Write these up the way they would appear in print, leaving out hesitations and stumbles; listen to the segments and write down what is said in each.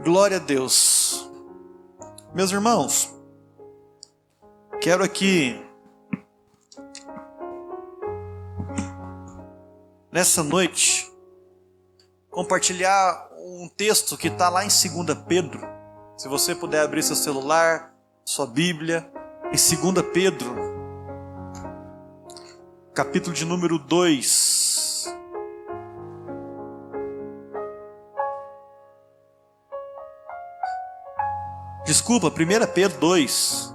Glória a Deus. Meus irmãos, quero aqui, nessa noite, compartilhar um texto que está lá em 2 Pedro. Se você puder abrir seu celular, sua Bíblia, em 2 Pedro, capítulo de número 2. Desculpa, 1 Pedro 2.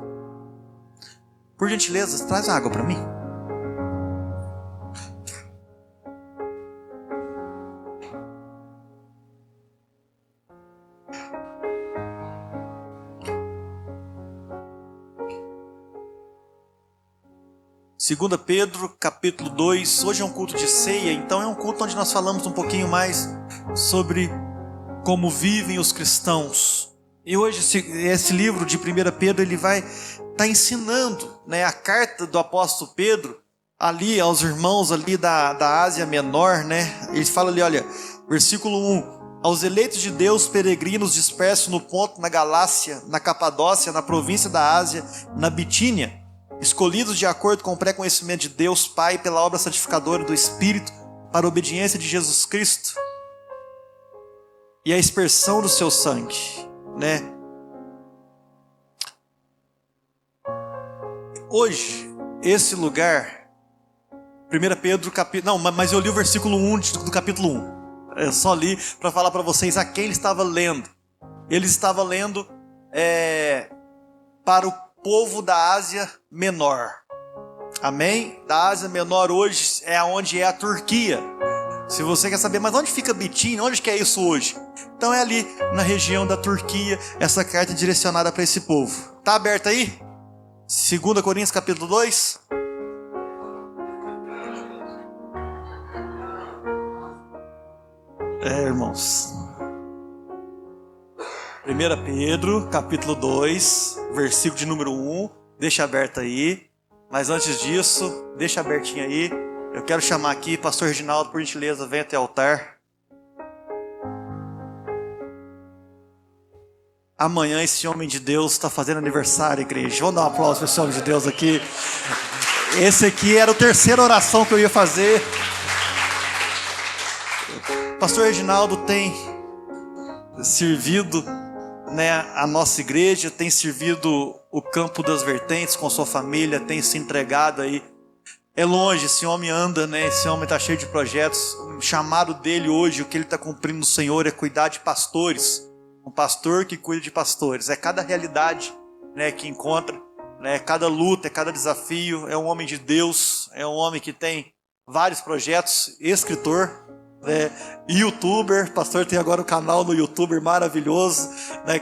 Por gentileza, traz água para mim. Segunda Pedro, capítulo 2. Hoje é um culto de ceia, então é um culto onde nós falamos um pouquinho mais sobre como vivem os cristãos. E hoje esse livro de 1 Pedro, ele vai estar ensinando, a carta do apóstolo Pedro ali aos irmãos ali da Ásia Menor, Ele fala ali, olha, versículo 1: aos eleitos de Deus, peregrinos dispersos no Ponto, na Galácia, na Capadócia, na província da Ásia, na Bitínia, escolhidos de acordo com o pré-conhecimento de Deus Pai pela obra santificadora do Espírito, para a obediência de Jesus Cristo e a aspersão do seu sangue. Hoje, esse lugar, 1 Pedro, mas eu li o versículo 1 do capítulo 1. Eu só li para falar para vocês a quem ele estava lendo. Ele estava lendo para o povo da Ásia Menor. Amém? Da Ásia Menor hoje é onde é a Turquia. Se você quer saber, mas onde fica Bitínia? Onde que é isso hoje? Então é ali na região da Turquia, essa carta é direcionada para esse povo. Está aberta aí? 2 Coríntios capítulo 2. Irmãos. 1 Pedro capítulo 2, versículo de número 1. Deixa aberto aí. Mas antes disso, deixa abertinho aí. Eu quero chamar aqui, pastor Reginaldo, por gentileza, venha até o altar. Amanhã esse homem de Deus está fazendo aniversário, igreja. Vamos dar um aplauso para esse homem de Deus aqui. Esse aqui era a terceira oração que eu ia fazer. Pastor Reginaldo tem servido, a nossa igreja, tem servido o Campo das Vertentes com sua família, tem se entregado aí. É longe, esse homem anda, Esse homem está cheio de projetos. O chamado dele hoje, o que ele está cumprindo no Senhor é cuidar de pastores. Um pastor que cuida de pastores. É cada realidade, que encontra, cada luta, é cada desafio. É um homem de Deus, é um homem que tem vários projetos, escritor, youtuber. Pastor tem agora um canal no YouTube maravilhoso,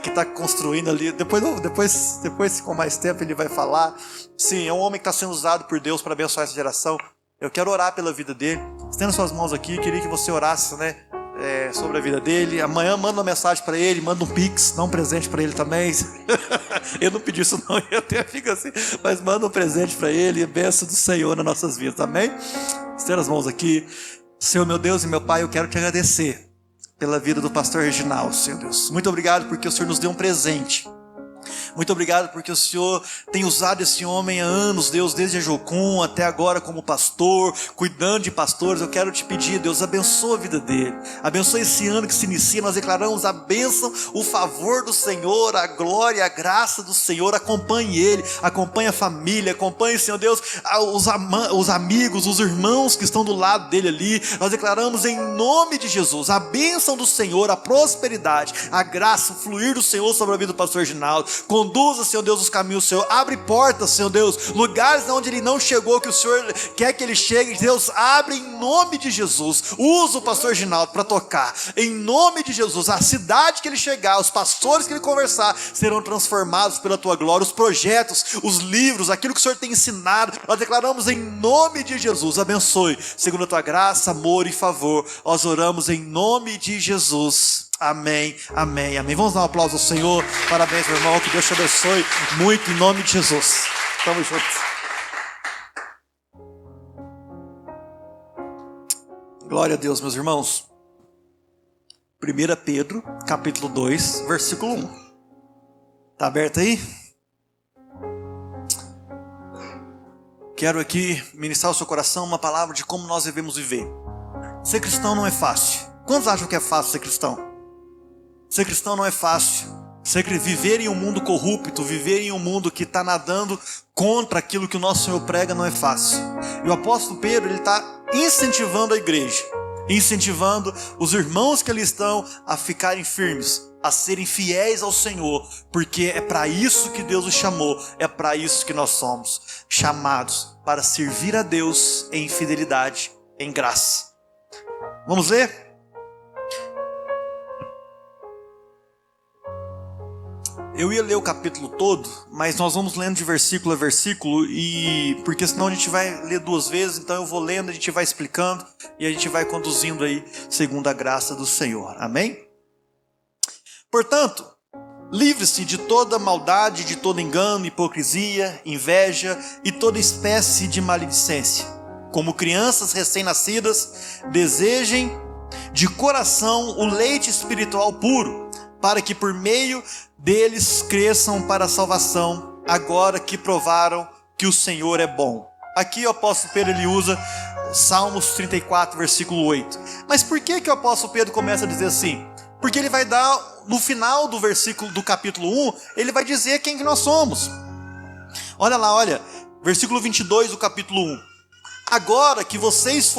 que está construindo ali. Depois com mais tempo ele vai falar. Sim, é um homem que está sendo usado por Deus para abençoar essa geração. Eu quero orar pela vida dele. Estenda suas mãos aqui, queria que você orasse, sobre a vida dele. Amanhã manda uma mensagem para ele, manda um pix, dá um presente para ele também. Eu não pedi isso não, eu até fico assim, mas manda um presente para ele, bênção do Senhor nas nossas vidas, amém? Estenda as mãos aqui. Senhor, meu Deus e meu Pai, eu quero te agradecer pela vida do pastor Reginaldo, Senhor Deus. Muito obrigado porque o Senhor nos deu um presente. Muito obrigado porque o Senhor tem usado esse homem há anos, Deus, desde a Jocum até agora como pastor, cuidando de pastores. Eu quero te pedir, Deus, abençoa a vida dele, abençoa esse ano que se inicia. Nós declaramos a bênção, o favor do Senhor, a glória, a graça do Senhor. Acompanhe ele, acompanhe a família, acompanhe, Senhor Deus, os amigos, os irmãos que estão do lado dele ali. Nós declaramos em nome de Jesus a bênção do Senhor, a prosperidade, a graça, o fluir do Senhor sobre a vida do pastor Reginaldo. Conduza, Senhor Deus, os caminhos do Senhor. Abre portas, Senhor Deus, lugares onde ele não chegou, que o Senhor quer que ele chegue. Deus, abre em nome de Jesus. Usa o pastor Reginaldo para tocar. Em nome de Jesus, a cidade que ele chegar, os pastores que ele conversar, serão transformados pela tua glória. Os projetos, os livros, aquilo que o Senhor tem ensinado, nós declaramos em nome de Jesus. Abençoe, segundo a tua graça, amor e favor. Nós oramos em nome de Jesus. Amém, amém, amém. Vamos dar um aplauso ao Senhor. Parabéns, meu irmão. Que Deus te abençoe muito em nome de Jesus. Tamo junto. Glória a Deus, meus irmãos. 1 Pedro, capítulo 2, versículo 1. Está aberto aí? Quero aqui ministrar ao seu coração uma palavra de como nós devemos viver. Ser cristão não é fácil. Quantos acham que é fácil ser cristão? Ser cristão não é fácil. Viver em um mundo corrupto, viver em um mundo que está nadando contra aquilo que o nosso Senhor prega não é fácil. E o apóstolo Pedro, ele está incentivando a igreja, incentivando os irmãos que ali estão a ficarem firmes, a serem fiéis ao Senhor, porque é para isso que Deus os chamou, é para isso que nós somos chamados, para servir a Deus em fidelidade, em graça. Vamos ler? Eu ia ler o capítulo todo, mas nós vamos lendo de versículo a versículo, porque senão a gente vai ler duas vezes, então eu vou lendo, a gente vai explicando, e a gente vai conduzindo aí, segundo a graça do Senhor. Amém? Portanto, livre-se de toda maldade, de todo engano, hipocrisia, inveja e toda espécie de maledicência. Como crianças recém-nascidas, desejem de coração o leite espiritual puro, para que por meio deles cresçam para a salvação, agora que provaram que o Senhor é bom. Aqui o apóstolo Pedro ele usa Salmos 34, versículo 8. Mas por que o apóstolo Pedro começa a dizer assim? Porque ele vai dar, no final do versículo do capítulo 1, ele vai dizer quem que nós somos. Olha lá, versículo 22 do capítulo 1. Agora que vocês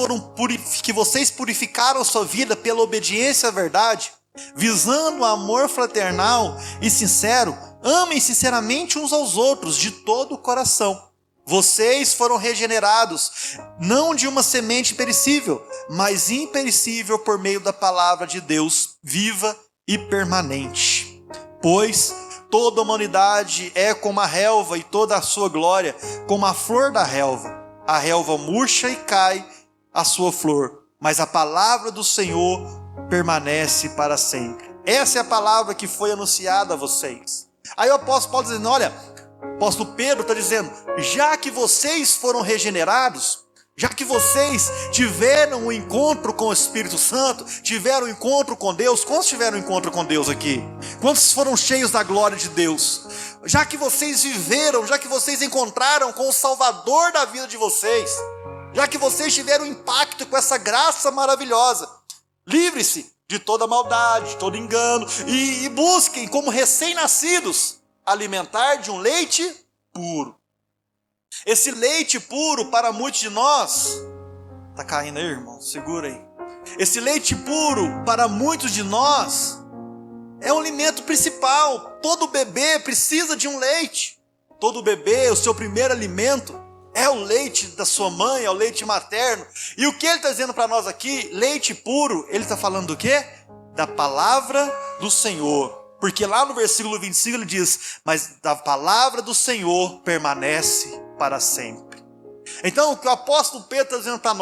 purificaram sua vida pela obediência à verdade, visando o amor fraternal e sincero, amem sinceramente uns aos outros de todo o coração. Vocês foram regenerados, não de uma semente perecível, mas imperecível por meio da palavra de Deus, viva e permanente. Pois toda a humanidade é como a relva e toda a sua glória como a flor da relva. A relva murcha e cai a sua flor, mas a palavra do Senhor permanece para sempre. Essa é a palavra que foi anunciada a vocês. Aí o apóstolo Paulo dizendo, olha, o apóstolo Pedro está dizendo, já que vocês foram regenerados, já que vocês tiveram um encontro com o Espírito Santo, tiveram um encontro com Deus, quantos tiveram um encontro com Deus aqui? Quantos foram cheios da glória de Deus? Já que vocês viveram, já que vocês encontraram com o Salvador da vida de vocês, já que vocês tiveram impacto com essa graça maravilhosa, livre-se de toda maldade, de todo engano, e busquem como recém-nascidos alimentar de um leite puro. Esse leite puro para muitos de nós, tá caindo aí, irmão, segura aí. Esse leite puro para muitos de nós é o alimento principal. Todo bebê precisa de um leite. Todo bebê, o seu primeiro alimento é o leite da sua mãe, é o leite materno. E o que ele está dizendo para nós aqui, leite puro, ele está falando do quê? Da palavra do Senhor. Porque lá no versículo 25 ele diz, mas da palavra do Senhor permanece para sempre. Então o que o apóstolo Pedro está dizendo para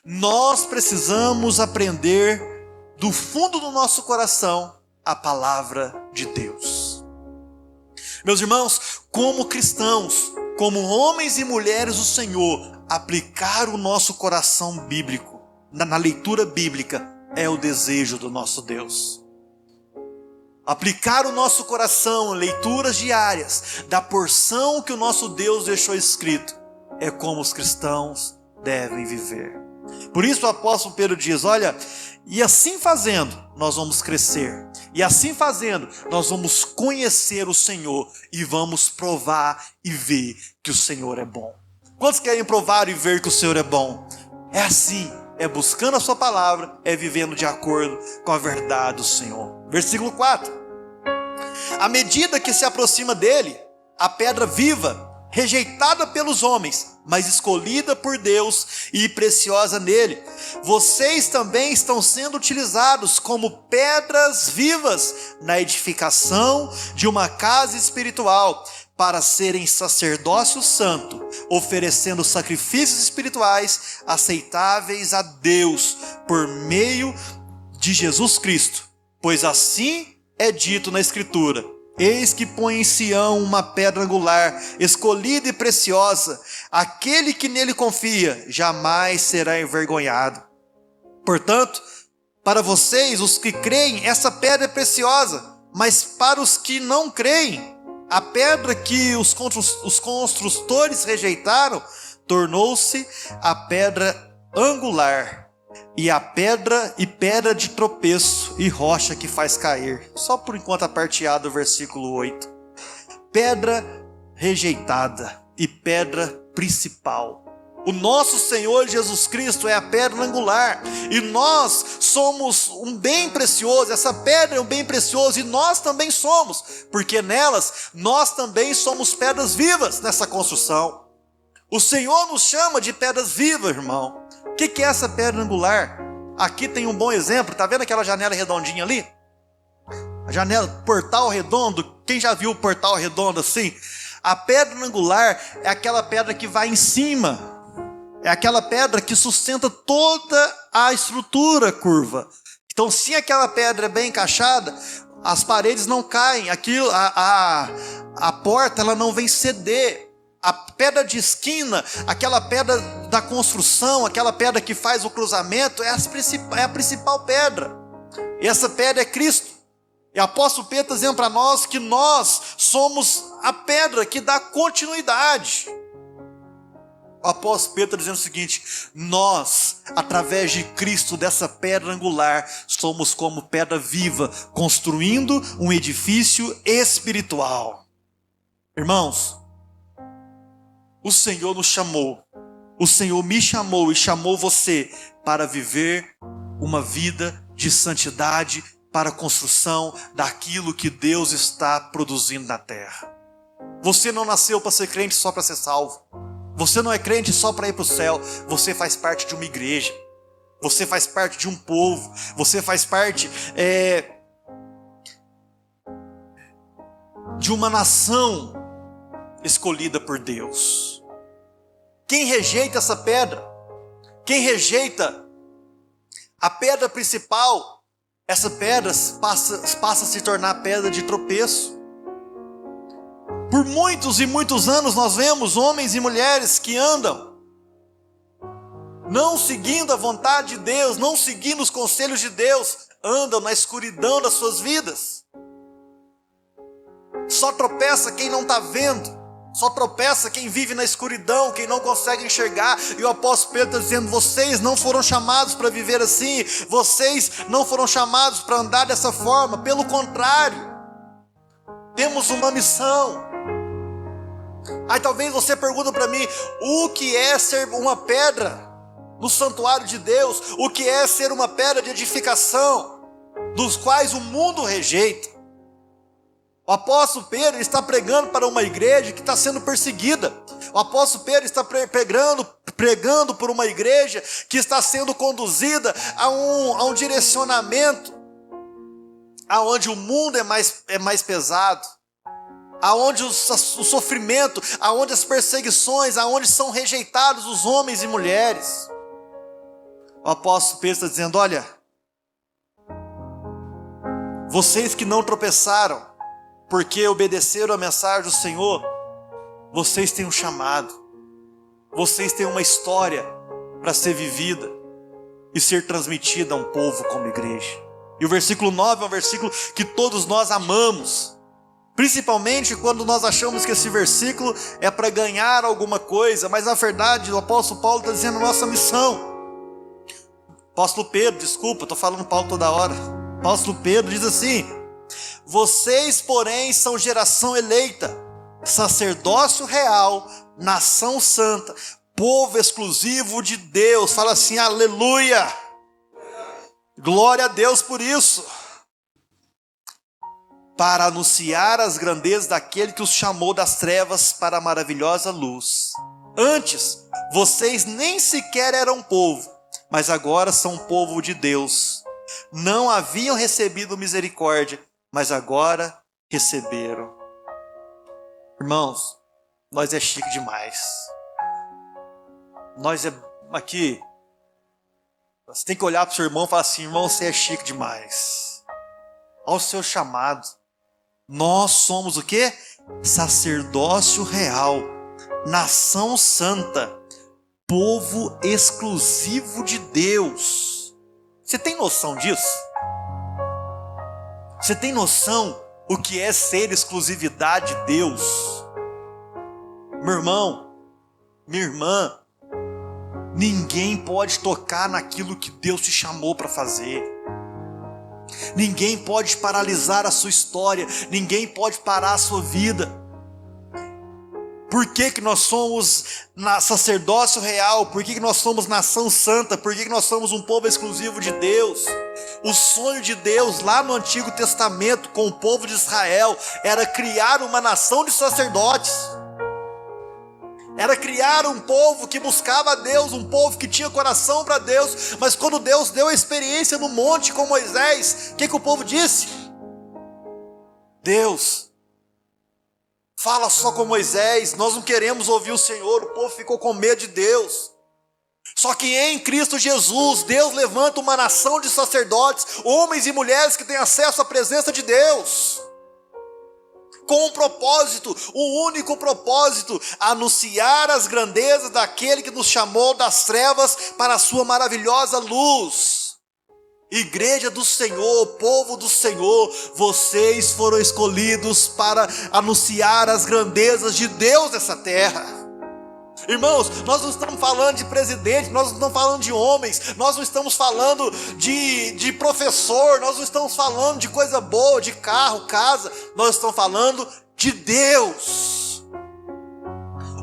nós precisamos aprender do fundo do nosso coração a palavra de Deus. Meus irmãos, como cristãos, como homens e mulheres do Senhor, aplicar o nosso coração bíblico, na leitura bíblica, é o desejo do nosso Deus. Aplicar o nosso coração em leituras diárias, da porção que o nosso Deus deixou escrito, é como os cristãos devem viver. Por isso o apóstolo Pedro diz, olha, e assim fazendo, nós vamos crescer. E assim fazendo, nós vamos conhecer o Senhor e vamos provar e ver que o Senhor é bom. Quantos querem provar e ver que o Senhor é bom? É assim, é buscando a sua palavra, é vivendo de acordo com a verdade do Senhor. Versículo 4. À medida que se aproxima dele, a pedra viva, rejeitada pelos homens, mas escolhida por Deus e preciosa nele, vocês também estão sendo utilizados como pedras vivas na edificação de uma casa espiritual, para serem sacerdócio santo, oferecendo sacrifícios espirituais aceitáveis a Deus por meio de Jesus Cristo. Pois assim é dito na Escritura, eis que põe em Sião uma pedra angular, escolhida e preciosa, aquele que nele confia jamais será envergonhado. Portanto, Para vocês, os que creem, essa pedra é preciosa. Mas para os que não creem, a pedra que os construtores rejeitaram tornou-se a pedra angular, e pedra de tropeço e rocha que faz cair. Só por enquanto a parte A do versículo 8. Pedra rejeitada e pedra principal. O nosso Senhor Jesus Cristo é a pedra angular, e nós somos um bem precioso. Essa pedra é um bem precioso, e nós também somos, porque nelas nós também somos pedras vivas nessa construção. O Senhor nos chama de pedras vivas, irmão. O que é essa pedra angular? Aqui tem um bom exemplo. Está vendo aquela janela redondinha ali? A janela, portal redondo. Quem já viu o portal redondo assim? A pedra angular é aquela pedra que vai em cima. É aquela pedra que sustenta toda a estrutura curva. Então, se aquela pedra é bem encaixada, as paredes não caem. Aquilo, a porta ela não vem ceder. A pedra de esquina, aquela pedra da construção, aquela pedra que faz o cruzamento, é a principal pedra. E essa pedra é Cristo. E o apóstolo Pedro está dizendo para nós que nós somos a pedra que dá continuidade. O apóstolo Pedro está dizendo o seguinte: nós, através de Cristo, dessa pedra angular, somos como pedra viva, construindo um edifício espiritual. Irmãos, o Senhor nos chamou, o Senhor me chamou e chamou você para viver uma vida de santidade para a construção daquilo que Deus está produzindo na terra. Você não nasceu para ser crente só para ser salvo. Você não é crente só para ir para o céu. Você faz parte de uma igreja. Você faz parte de um povo. Você faz parte de uma nação escolhida por Deus. Quem rejeita essa pedra, quem rejeita a pedra principal, essa pedra passa a se tornar pedra de tropeço. Por muitos e muitos anos nós vemos homens e mulheres que andam não seguindo a vontade de Deus, não seguindo os conselhos de Deus, andam na escuridão das suas vidas. Só tropeça quem não está vendo, só tropeça quem vive na escuridão, quem não consegue enxergar. E o apóstolo Pedro está dizendo: vocês não foram chamados para viver assim, vocês não foram chamados para andar dessa forma. Pelo contrário, temos uma missão. Aí talvez você pergunte para mim: o que é ser uma pedra no santuário de Deus? O que é ser uma pedra de edificação, dos quais o mundo rejeita? O apóstolo Pedro está pregando para uma igreja que está sendo perseguida. O apóstolo Pedro está pregando por uma igreja que está sendo conduzida a um direcionamento aonde o mundo é mais pesado, aonde o sofrimento, aonde as perseguições, aonde são rejeitados os homens e mulheres. O apóstolo Pedro está dizendo: olha, vocês que não tropeçaram porque obedeceram a mensagem do Senhor, vocês têm um chamado, vocês têm uma história para ser vivida e ser transmitida a um povo como igreja. E o versículo 9 é um versículo que todos nós amamos, principalmente quando nós achamos que esse versículo é para ganhar alguma coisa, mas na verdade o apóstolo Paulo está dizendo a nossa missão. Apóstolo Pedro, desculpa, estou falando Paulo toda hora. Apóstolo Pedro diz assim: vocês, porém, são geração eleita, sacerdócio real, nação santa, povo exclusivo de Deus. Fala assim: aleluia, glória a Deus por isso. Para anunciar as grandezas daquele que os chamou das trevas para a maravilhosa luz. Antes, vocês nem sequer eram povo, mas agora são povo de Deus. Não haviam recebido misericórdia, mas agora receberam. Irmãos, nós é chique demais. Nós é aqui. Você tem que olhar para o seu irmão e falar assim: irmão, você é chique demais. Olha o seu chamado. Nós somos o quê? Sacerdócio real, nação santa, povo exclusivo de Deus. Você tem noção disso? Você tem noção o que é ser exclusividade de Deus? Meu irmão, minha irmã, ninguém pode tocar naquilo que Deus te chamou para fazer. Ninguém pode paralisar a sua história, ninguém pode parar a sua vida. Por que que nós somos sacerdócio real? Por que que nós somos nação santa? Por que que nós somos um povo exclusivo de Deus? O sonho de Deus lá no Antigo Testamento com o povo de Israel era criar uma nação de sacerdotes. Era criar um povo que buscava a Deus, um povo que tinha coração para Deus. Mas quando Deus deu a experiência no monte com Moisés, o que o povo disse? Deus, fala só com Moisés, nós não queremos ouvir o Senhor. O povo ficou com medo de Deus. Só que em Cristo Jesus, Deus levanta uma nação de sacerdotes, homens e mulheres que têm acesso à presença de Deus, com um propósito, um único propósito: anunciar as grandezas daquele que nos chamou das trevas para a sua maravilhosa luz. Igreja do Senhor, povo do Senhor, vocês foram escolhidos para anunciar as grandezas de Deus nessa terra. Irmãos, nós não estamos falando de presidente, nós não estamos falando de homens, nós não estamos falando de professor, nós não estamos falando de coisa boa, de carro, casa, nós estamos falando de Deus.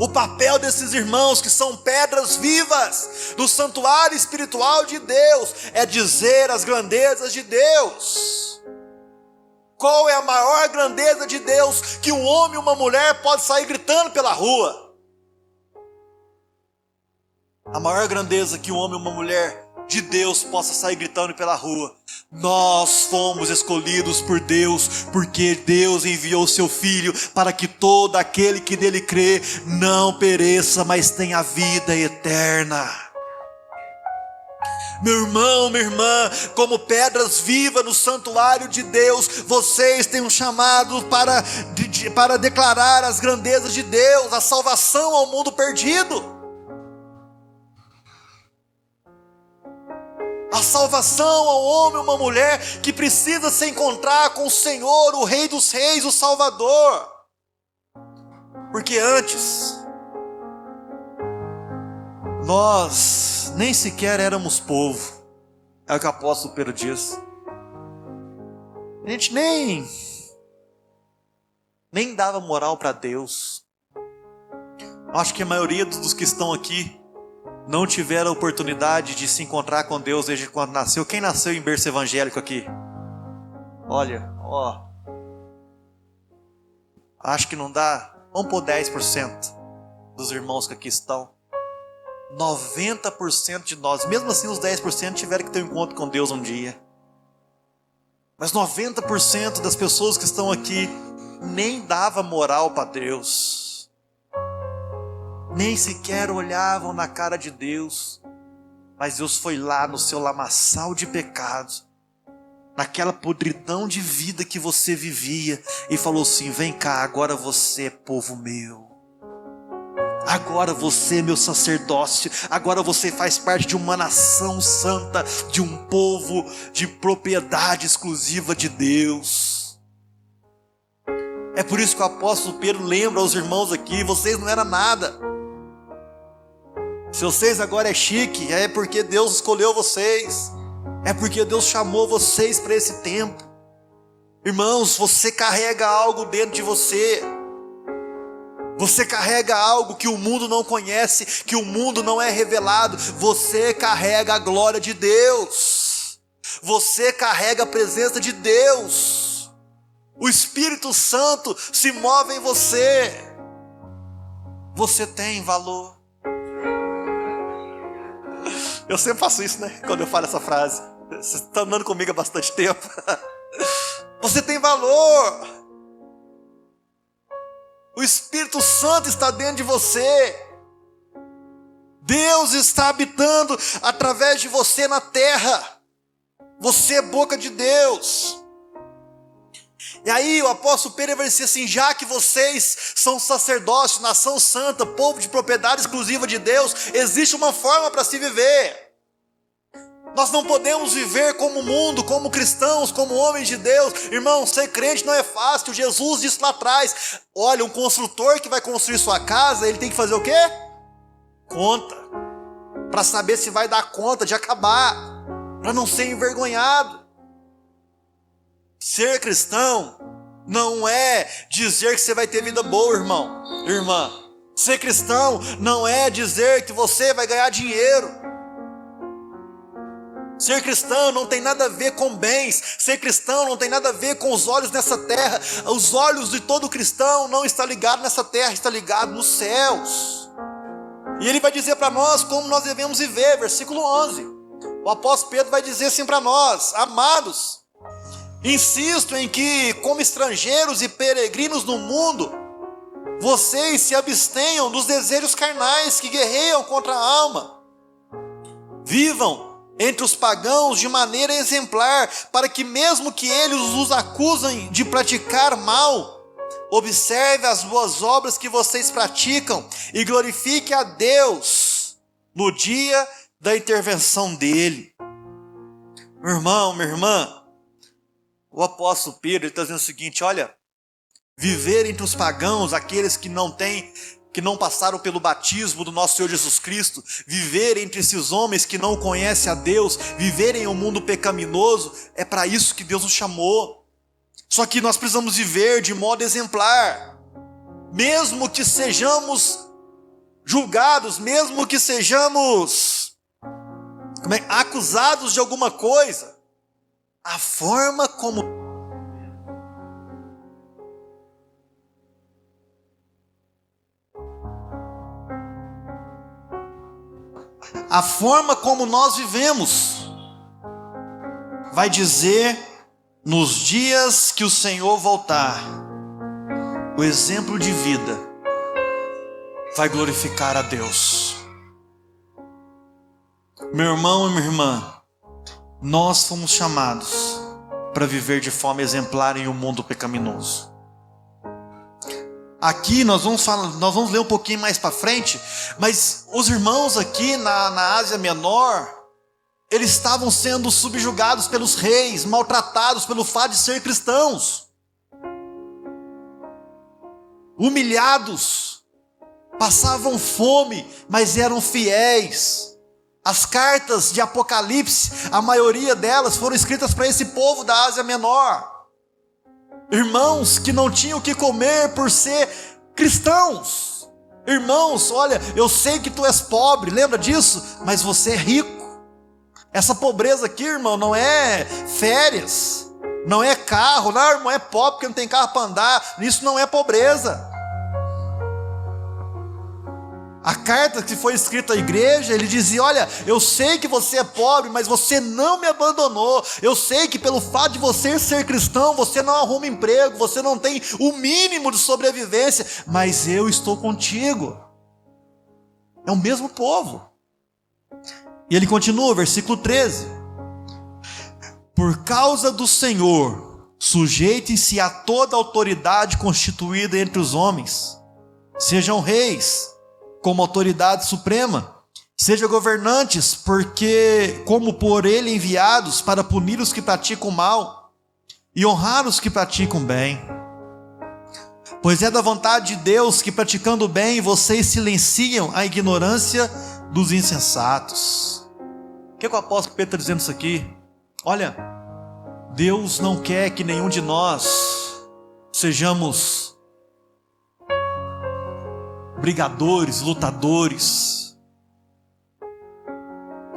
O papel desses irmãos que são pedras vivas do santuário espiritual de Deus é dizer as grandezas de Deus. Qual é a maior grandeza de Deus que um homem e uma mulher pode sair gritando pela rua? A maior grandeza que um homem e uma mulher de Deus possa sair gritando pela rua: nós fomos escolhidos por Deus, porque Deus enviou seu Filho para que todo aquele que nele crê não pereça, mas tenha vida eterna. Meu irmão, minha irmã, como pedras vivas no santuário de Deus, vocês têm um chamado para declarar as grandezas de Deus, a salvação ao mundo perdido. A salvação ao homem ou uma mulher que precisa se encontrar com o Senhor, o Rei dos Reis, o Salvador. Porque antes, nós nem sequer éramos povo. É o que o apóstolo Pedro diz. A gente nem dava moral para Deus. Acho que a maioria dos que estão aqui não tiveram a oportunidade de se encontrar com Deus desde quando nasceu. Quem nasceu em berço evangélico aqui? Olha, acho que não dá. Vamos pôr 10% dos irmãos que aqui estão. 90% de nós, mesmo assim os 10% tiveram que ter um encontro com Deus um dia. Mas 90% das pessoas que estão aqui nem dava moral para Deus. Nem sequer olhavam na cara de Deus. Mas Deus foi lá no seu lamaçal de pecados, naquela podridão de vida que você vivia, e falou assim: vem cá, agora você é povo meu. Agora você é meu sacerdócio. Agora você faz parte de uma nação santa, de um povo de propriedade exclusiva de Deus. É por isso que o apóstolo Pedro lembra aos irmãos aqui: vocês não eram nada. Se vocês agora é chique, é porque Deus escolheu vocês. É porque Deus chamou vocês para esse tempo. Irmãos, você carrega algo dentro de você. Você carrega algo que o mundo não conhece, que o mundo não é revelado. Você carrega a glória de Deus. Você carrega a presença de Deus. O Espírito Santo se move em você. Você tem valor. Eu sempre faço isso, né? Quando eu falo essa frase. Você está andando comigo há bastante tempo. Você tem valor. O Espírito Santo está dentro de você. Deus está habitando através de você na terra. Você é boca de Deus. E aí o apóstolo Pedro vai dizer assim: já que vocês são sacerdócio, nação santa, povo de propriedade exclusiva de Deus, existe uma forma para se viver. Nós não podemos viver como mundo, como cristãos, como homens de Deus. Irmão, ser crente não é fácil. Jesus disse lá atrás, olha, um construtor que vai construir sua casa, ele tem que fazer o quê? Conta. Para saber se vai dar conta de acabar. Para não ser envergonhado. Ser cristão não é dizer que você vai ter vida boa, irmão, irmã. Ser cristão não é dizer que você vai ganhar dinheiro. Ser cristão não tem nada a ver com bens. Ser cristão não tem nada a ver com os olhos nessa terra. Os olhos de todo cristão não estão ligados nessa terra, está ligado nos céus. E ele vai dizer para nós como nós devemos viver, versículo 11. O apóstolo Pedro vai dizer assim para nós: amados, insisto em que, como estrangeiros e peregrinos no mundo, vocês se abstenham dos desejos carnais que guerreiam contra a alma. Vivam entre os pagãos de maneira exemplar, para que mesmo que eles os acusem de praticar mal, observe as boas obras que vocês praticam e glorifique a Deus no dia da intervenção dele. Meu irmão, minha irmã, o apóstolo Pedro está dizendo o seguinte: olha, viver entre os pagãos, aqueles que não passaram pelo batismo do nosso Senhor Jesus Cristo, viver entre esses homens que não conhecem a Deus, viver em um mundo pecaminoso, é para isso que Deus nos chamou. Só que nós precisamos viver de modo exemplar, mesmo que sejamos julgados, mesmo que sejamos acusados de alguma coisa, a forma como nós vivemos vai dizer nos dias que o Senhor voltar. O exemplo de vida vai glorificar a Deus. Meu irmão e minha irmã, nós fomos chamados para viver de forma exemplar em um mundo pecaminoso. Aqui nós vamos ler um pouquinho mais para frente, mas os irmãos aqui na Ásia Menor, eles estavam sendo subjugados pelos reis, maltratados pelo fato de ser cristãos, humilhados, passavam fome, mas eram fiéis. As cartas de Apocalipse, a maioria delas foram escritas para esse povo da Ásia Menor. Irmãos que não tinham o que comer por ser cristãos. Irmãos, olha, eu sei que tu és pobre, lembra disso? Mas você é rico. Essa pobreza aqui, irmão, não é férias, não é carro. Não, irmão, é pobre porque não tem carro para andar. Isso não é pobreza. A carta que foi escrita à igreja, ele dizia: olha, eu sei que você é pobre, mas você não me abandonou. Eu sei que pelo fato de você ser cristão, você não arruma emprego, você não tem o mínimo de sobrevivência, mas eu estou contigo. É o mesmo povo. E ele continua, versículo 13: por causa do Senhor, sujeitem-se a toda autoridade constituída entre os homens, sejam reis como autoridade suprema, sejam governantes, porque como por ele enviados para punir os que praticam mal e honrar os que praticam bem. Pois é da vontade de Deus que, praticando bem, vocês silenciam a ignorância dos insensatos. O que o apóstolo Pedro está dizendo isso aqui? Olha, Deus não quer que nenhum de nós sejamos brigadores, lutadores,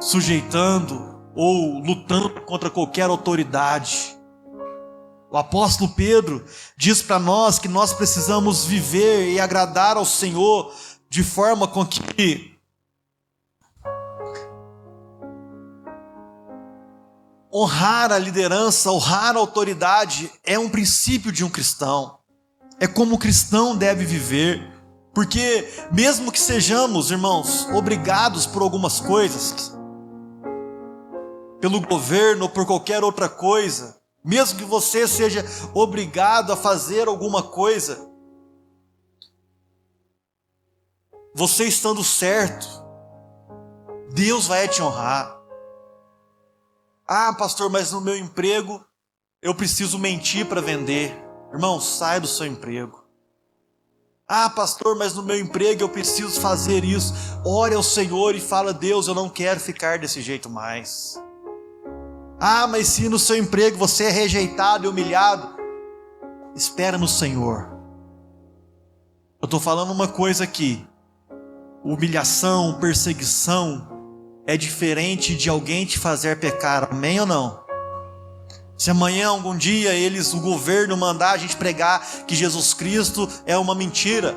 sujeitando ou lutando contra qualquer autoridade. O apóstolo Pedro diz para nós que nós precisamos viver e agradar ao Senhor de forma com que honrar a liderança, honrar a autoridade é um princípio de um cristão. É como o cristão deve viver. Porque mesmo que sejamos, irmãos, obrigados por algumas coisas, pelo governo ou por qualquer outra coisa, mesmo que você seja obrigado a fazer alguma coisa, você estando certo, Deus vai te honrar. Ah, pastor, mas no meu emprego eu preciso mentir para vender. Irmão, sai do seu emprego. Ah, pastor, mas no meu emprego eu preciso fazer isso. Ore ao Senhor e fala: Deus, eu não quero ficar desse jeito mais. Ah, mas se no seu emprego você é rejeitado e humilhado, espera no Senhor. Eu estou falando uma coisa aqui: humilhação, perseguição é diferente de alguém te fazer pecar, amém ou não? Se amanhã, algum dia, o governo mandar a gente pregar que Jesus Cristo é uma mentira,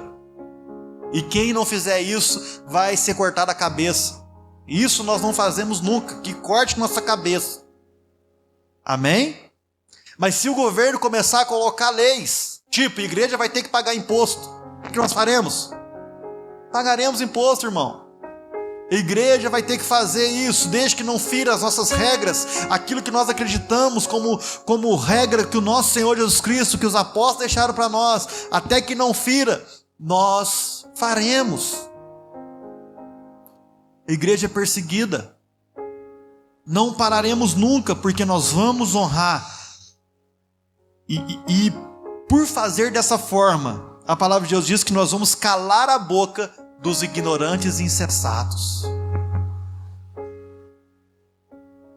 e quem não fizer isso vai ser cortado a cabeça. Isso nós não fazemos nunca, que corte nossa cabeça. Amém? Mas se o governo começar a colocar leis, tipo, a igreja vai ter que pagar imposto, o que nós faremos? Pagaremos imposto, irmão. A igreja vai ter que fazer isso, desde que não fira as nossas regras, aquilo que nós acreditamos como regra que o nosso Senhor Jesus Cristo, que os apóstolos deixaram para nós, até que não fira, nós faremos. A igreja é perseguida, não pararemos nunca, porque nós vamos honrar, e por fazer dessa forma, a palavra de Deus diz que nós vamos calar a boca dos ignorantes e insensatos.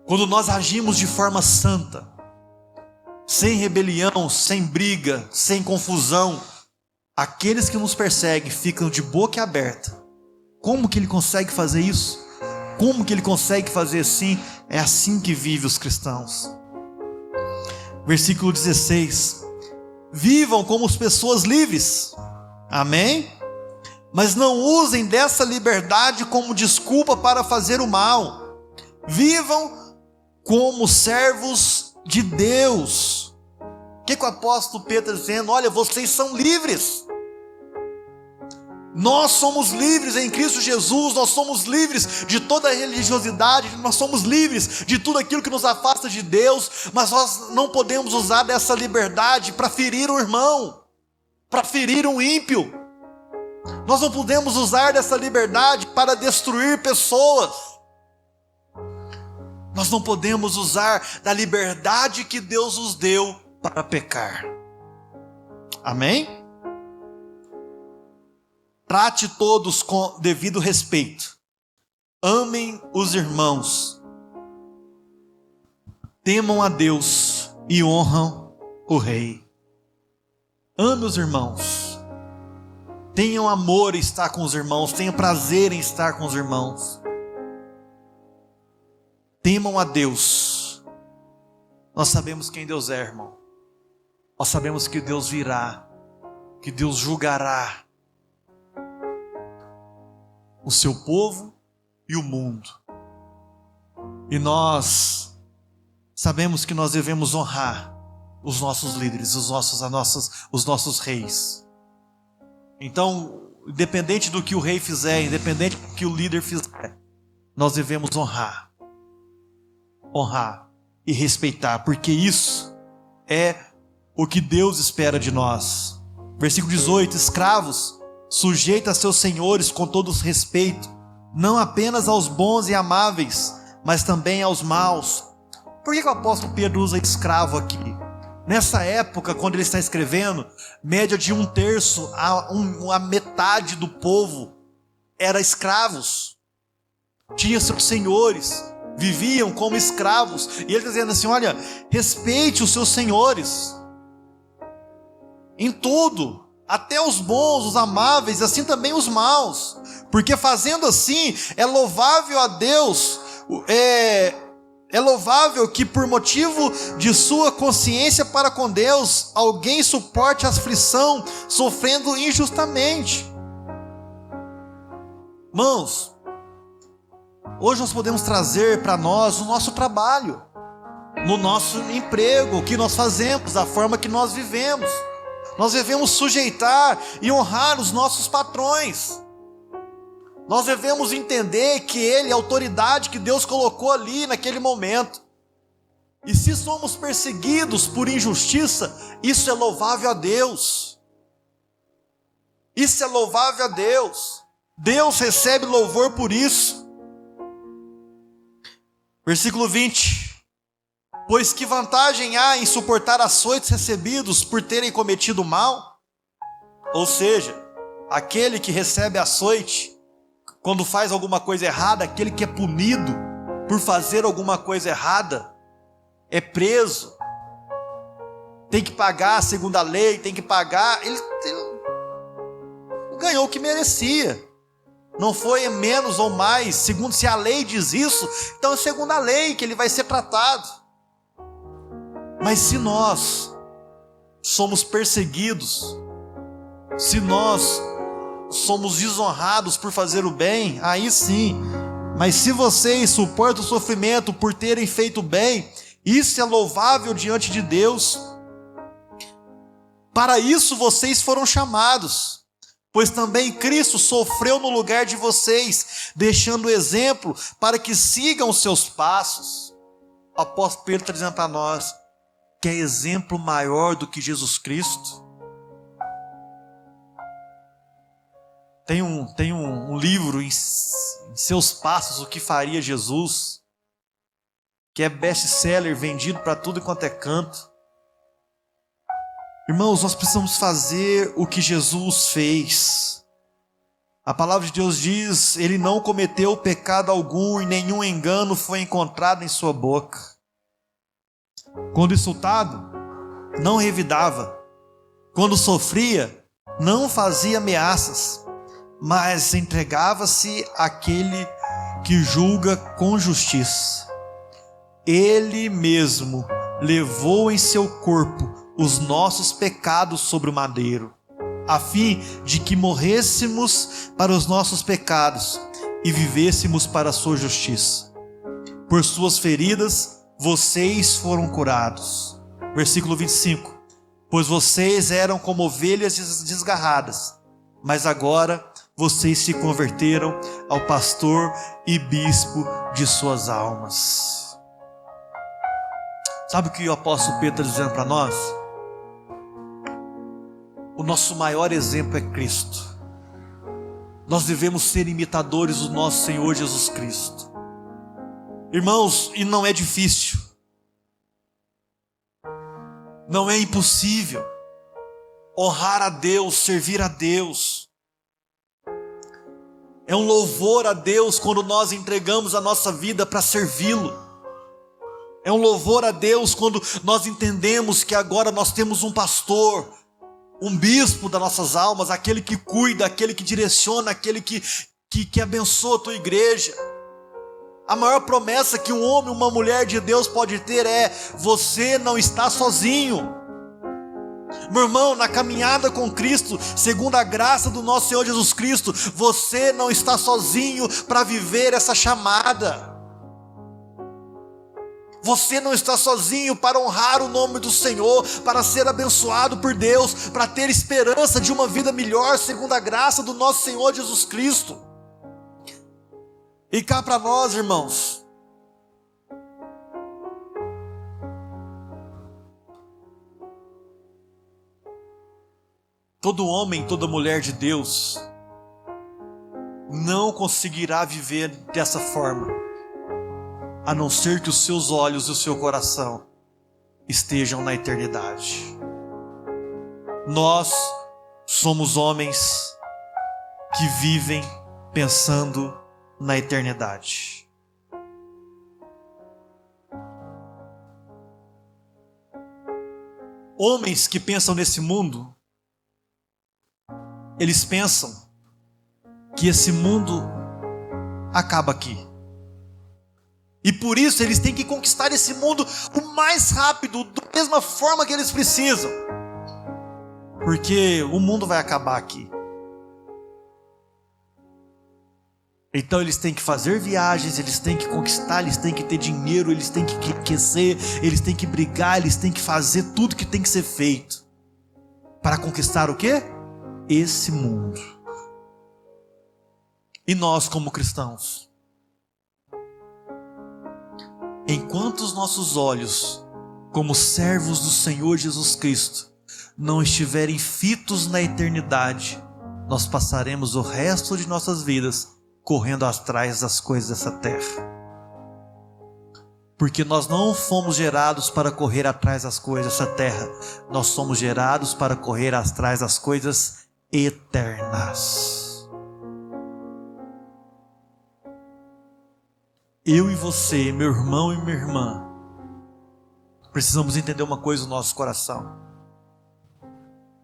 Quando nós agimos de forma santa, sem rebelião, sem briga, sem confusão, aqueles que nos perseguem ficam de boca aberta. Como que ele consegue fazer isso? Como que ele consegue fazer assim? É assim que vivem os cristãos. Versículo 16: vivam como pessoas livres, amém? Mas não usem dessa liberdade como desculpa para fazer o mal. Vivam como servos de Deus. O que o apóstolo Pedro está dizendo? Olha, vocês são livres. Nós somos livres em Cristo Jesus. Nós somos livres de toda a religiosidade. Nós somos livres de tudo aquilo que nos afasta de Deus. Mas nós não podemos usar dessa liberdade para ferir um irmão, para ferir um ímpio. Nós não podemos usar dessa liberdade para destruir pessoas. Nós não podemos usar da liberdade que Deus nos deu para pecar. Amém? Trate todos com devido respeito. Amem os irmãos. Temam a Deus e honram o Rei. Ame os irmãos. Tenham amor em estar com os irmãos. Tenham prazer em estar com os irmãos. Temam a Deus. Nós sabemos quem Deus é, irmão. Nós sabemos que Deus virá, que Deus julgará o seu povo e o mundo. E nós sabemos que nós devemos honrar os nossos líderes, os nossos reis. Então, independente do que o rei fizer, independente do que o líder fizer, nós devemos honrar e respeitar, porque isso é o que Deus espera de nós. Versículo 18: escravos, sujeita a seus senhores com todo respeito, não apenas aos bons e amáveis, mas também aos maus. Por que o apóstolo Pedro usa escravo aqui? Nessa época, quando ele está escrevendo, média de 1/3 a metade do povo era escravos, tinha seus senhores, viviam como escravos, e ele está dizendo assim: olha, respeite os seus senhores, em tudo, até os bons, os amáveis, assim também os maus, porque fazendo assim, é louvável a Deus, é louvável que por motivo de sua consciência para com Deus, alguém suporte a aflição, sofrendo injustamente. Irmãos, hoje nós podemos trazer para nós o nosso trabalho, no nosso emprego, o que nós fazemos, a forma que nós vivemos. Nós devemos sujeitar e honrar os nossos patrões. Nós devemos entender que Ele é a autoridade que Deus colocou ali naquele momento. E se somos perseguidos por injustiça, isso é louvável a Deus. Isso é louvável a Deus. Deus recebe louvor por isso. Versículo 20. Pois que vantagem há em suportar açoites recebidos por terem cometido mal? Ou seja, aquele que recebe açoite quando faz alguma coisa errada, aquele que é punido por fazer alguma coisa errada, é preso, tem que pagar segundo a lei, tem que pagar, ele ganhou o que merecia, não foi menos ou mais, segundo se a lei diz isso, então é segundo a lei que ele vai ser tratado. Mas se nós somos perseguidos, se nós somos desonrados por fazer o bem, aí sim. Mas se vocês suportam o sofrimento por terem feito bem, isso é louvável diante de Deus. Para isso vocês foram chamados, pois também Cristo sofreu no lugar de vocês, deixando exemplo para que sigam os seus passos. O apóstolo Pedro está dizendo para nós que é exemplo maior do que Jesus Cristo. Tem um livro em seus passos, O que faria Jesus, que é best-seller, vendido para tudo quanto é canto. Irmãos, nós precisamos fazer o que Jesus fez. A palavra de Deus diz: ele não cometeu pecado algum e nenhum engano foi encontrado em sua boca. Quando insultado, não revidava. Quando sofria, não fazia ameaças, mas entregava-se àquele que julga com justiça. Ele mesmo levou em seu corpo os nossos pecados sobre o madeiro, a fim de que morrêssemos para os nossos pecados e vivêssemos para a sua justiça. Por suas feridas vocês foram curados. Versículo 25. Pois vocês eram como ovelhas desgarradas, mas agora vocês se converteram ao pastor e bispo de suas almas. Sabe o que o apóstolo Pedro está dizendo para nós? O nosso maior exemplo é Cristo. Nós devemos ser imitadores do nosso Senhor Jesus Cristo. Irmãos, e não é difícil, não é impossível honrar a Deus, servir a Deus. É um louvor a Deus quando nós entregamos a nossa vida para servi-lo. É um louvor a Deus quando nós entendemos que agora nós temos um pastor, um bispo das nossas almas, aquele que cuida, aquele que direciona, aquele que abençoa a tua igreja. A maior promessa que um homem, uma mulher de Deus pode ter é: você não está sozinho. Meu irmão, na caminhada com Cristo, segundo a graça do nosso Senhor Jesus Cristo, você não está sozinho para viver essa chamada. Você não está sozinho para honrar o nome do Senhor, para ser abençoado por Deus, para ter esperança de uma vida melhor, segundo a graça do nosso Senhor Jesus Cristo. E cá para nós, irmãos, todo homem, toda mulher de Deus não conseguirá viver dessa forma, a não ser que os seus olhos e o seu coração estejam na eternidade. Nós somos homens que vivem pensando na eternidade. Homens que pensam nesse mundo, eles pensam que esse mundo acaba aqui. E por isso eles têm que conquistar esse mundo o mais rápido, da mesma forma que eles precisam. Porque o mundo vai acabar aqui. Então eles têm que fazer viagens, eles têm que conquistar, eles têm que ter dinheiro, eles têm que enriquecer, eles têm que brigar, eles têm que fazer tudo que tem que ser feito. Para conquistar o quê? Esse mundo. E nós como cristãos? Enquanto os nossos olhos, como servos do Senhor Jesus Cristo, não estiverem fitos na eternidade, nós passaremos o resto de nossas vidas correndo atrás das coisas dessa terra. Porque nós não fomos gerados para correr atrás das coisas dessa terra. Nós somos gerados para correr atrás das coisas eternas. Eu e você, meu irmão e minha irmã, precisamos entender uma coisa no nosso coração.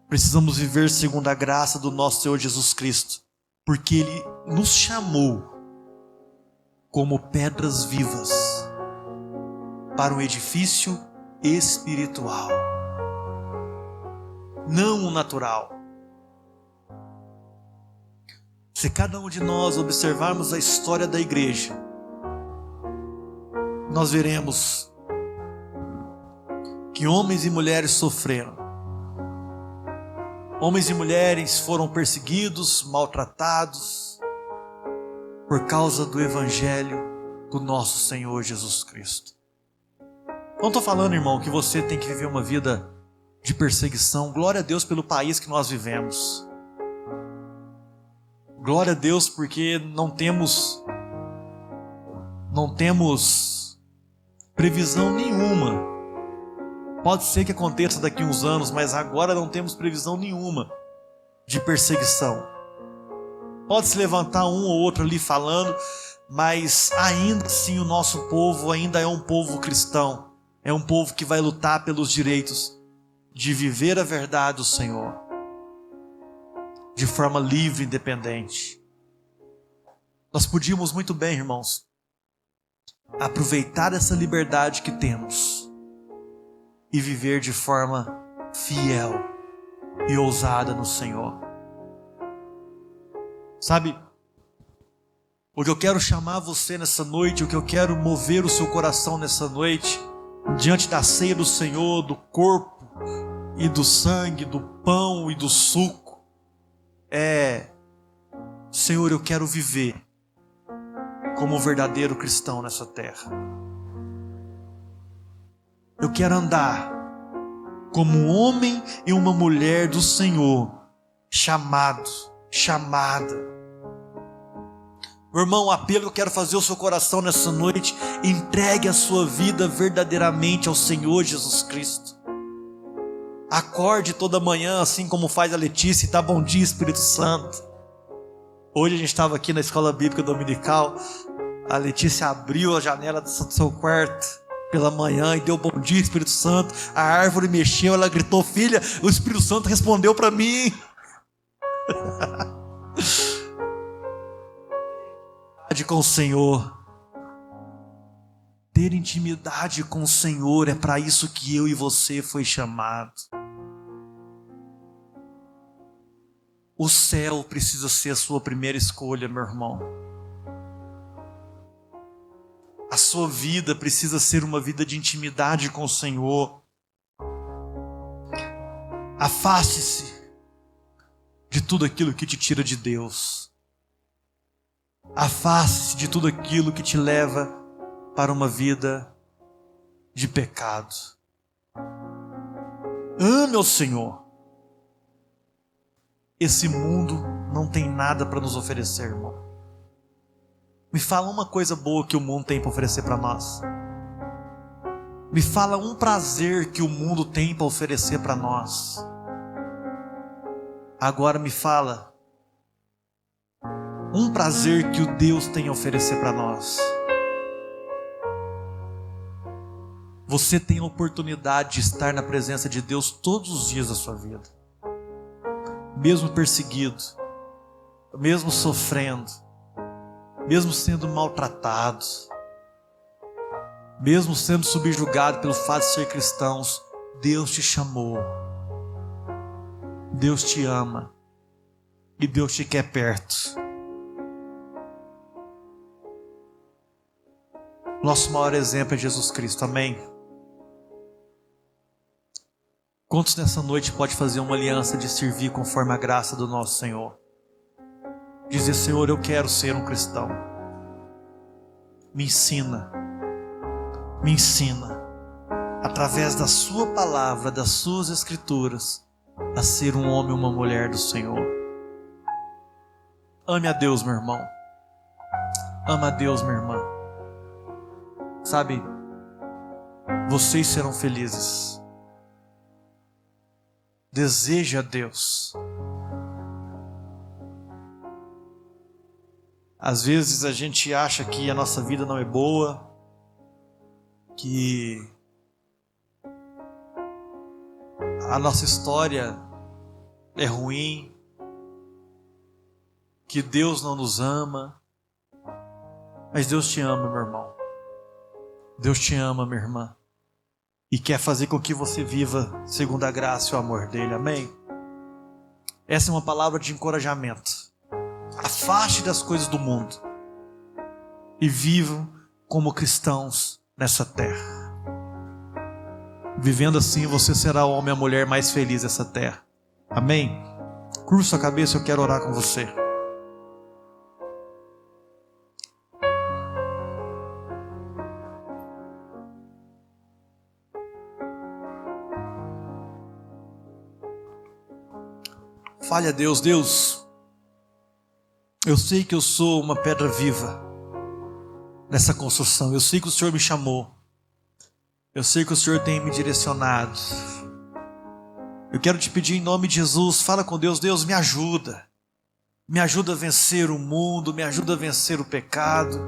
Precisamos viver segundo a graça do nosso Senhor Jesus Cristo. Porque Ele nos chamou como pedras vivas para um edifício espiritual, não o natural. Se cada um de nós observarmos a história da igreja, nós veremos que homens e mulheres sofreram. Homens e mulheres foram perseguidos, maltratados, por causa do evangelho do nosso Senhor Jesus Cristo. Não estou falando, irmão, que você tem que viver uma vida de perseguição. Glória a Deus pelo país que nós vivemos. Glória a Deus porque não temos previsão nenhuma. Pode ser que aconteça daqui a uns anos, mas agora não temos previsão nenhuma de perseguição. Pode se levantar um ou outro ali falando, mas ainda assim o nosso povo ainda é um povo cristão. É um povo que vai lutar pelos direitos de viver a verdade do Senhor de forma livre e independente. Nós podíamos muito bem, irmãos, aproveitar essa liberdade que temos e viver de forma fiel e ousada no Senhor. Sabe, o que eu quero chamar você nessa noite, o que eu quero mover o seu coração nessa noite, diante da ceia do Senhor, do corpo e do sangue, do pão e do suco, Senhor, eu quero viver como um verdadeiro cristão nessa terra. Eu quero andar como um homem e uma mulher do Senhor, chamada. Meu irmão, o apelo que eu quero fazer ao seu coração nessa noite: entregue a sua vida verdadeiramente ao Senhor Jesus Cristo. Acorde toda manhã, assim como faz a Letícia, e dá bom dia, Espírito Santo. Hoje a gente estava aqui na escola bíblica dominical. A Letícia abriu a janela do seu quarto pela manhã e deu bom dia, Espírito Santo. A árvore mexeu, ela gritou: filha, o Espírito Santo respondeu para mim. Com o Senhor, ter intimidade com o Senhor, é para isso que eu e você foi chamado. O céu precisa ser a sua primeira escolha, meu irmão. A sua vida precisa ser uma vida de intimidade com o Senhor. Afaste-se de tudo aquilo que te tira de Deus. Afaste-se de tudo aquilo que te leva para uma vida de pecado. Ame ao Senhor. Esse mundo não tem nada para nos oferecer, irmão. Me fala uma coisa boa que o mundo tem para oferecer para nós. Me fala um prazer que o mundo tem para oferecer para nós. Agora me fala um prazer que o Deus tem a oferecer para nós. Você tem a oportunidade de estar na presença de Deus todos os dias da sua vida. Mesmo perseguido, mesmo sofrendo, mesmo sendo maltratado, mesmo sendo subjugado pelo fato de ser cristãos, Deus te chamou. Deus te ama e Deus te quer perto. Nosso maior exemplo é Jesus Cristo, amém? Quantos nessa noite pode fazer uma aliança de servir conforme a graça do nosso Senhor? Dizer: Senhor, eu quero ser um cristão. Me ensina, através da sua palavra, das suas escrituras, a ser um homem ou uma mulher do Senhor. Ame a Deus, meu irmão. Ama a Deus, minha irmã. Sabe, vocês serão felizes. Deseje a Deus. Às vezes a gente acha que a nossa vida não é boa, que a nossa história é ruim, que Deus não nos ama. Mas Deus te ama, meu irmão. Deus te ama, minha irmã. E quer fazer com que você viva segundo a graça e o amor dele. Amém? Essa é uma palavra de encorajamento. Afaste das coisas do mundo e vivam como cristãos nessa terra. Vivendo assim, você será o homem e a mulher mais feliz dessa terra. Amém? Curva sua cabeça, eu quero orar com você. Fale a Deus. Deus, eu sei que eu sou uma pedra viva nessa construção. Eu sei que o Senhor me chamou. Eu sei que o Senhor tem me direcionado. Eu quero te pedir em nome de Jesus, fala com Deus. Deus, me ajuda. Me ajuda a vencer o mundo, me ajuda a vencer o pecado.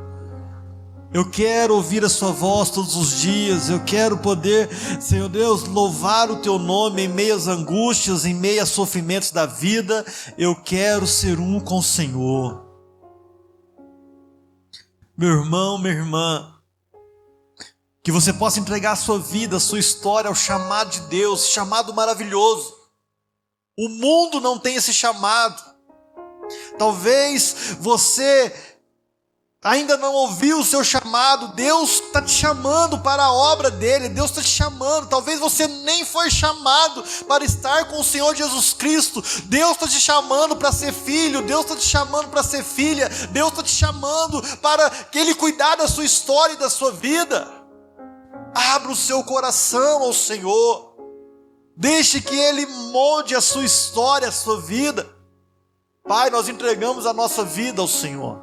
Eu quero ouvir a sua voz todos os dias. Eu quero poder, Senhor Deus, louvar o teu nome em meio às angústias, em meio aos sofrimentos da vida. Eu quero ser um com o Senhor. Meu irmão, minha irmã, que você possa entregar a sua vida, a sua história ao chamado de Deus, chamado maravilhoso. O mundo não tem esse chamado. Talvez você ainda não ouviu o seu chamado. Deus está te chamando para a obra dele. Deus está te chamando. Talvez você nem foi chamado para estar com o Senhor Jesus Cristo. Deus está te chamando para ser filho. Deus está te chamando para ser filha. Deus está te chamando para que Ele cuidar da sua história e da sua vida. Abra o seu coração ao Senhor. Deixe que Ele molde a sua história, a sua vida. Pai, nós entregamos a nossa vida ao Senhor.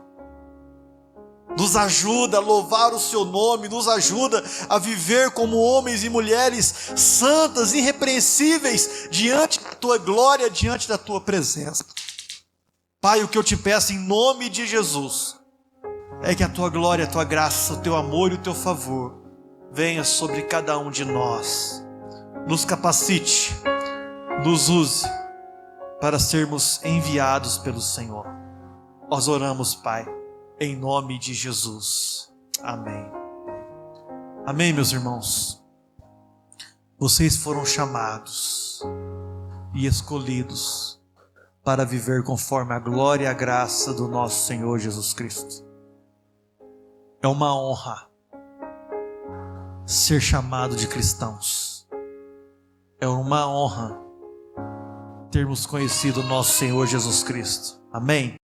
Nos ajuda a louvar o seu nome, nos ajuda a viver como homens e mulheres santas, irrepreensíveis, diante da tua glória, diante da tua presença. Pai, o que eu te peço em nome de Jesus, é que a tua glória, a tua graça, o teu amor e o teu favor venha sobre cada um de nós. Nos capacite, nos use para sermos enviados pelo Senhor. Nós oramos, Pai, em nome de Jesus. Amém. Amém, meus irmãos. Vocês foram chamados e escolhidos para viver conforme a glória e a graça do nosso Senhor Jesus Cristo. É uma honra ser chamado de cristãos. É uma honra termos conhecido o nosso Senhor Jesus Cristo. Amém?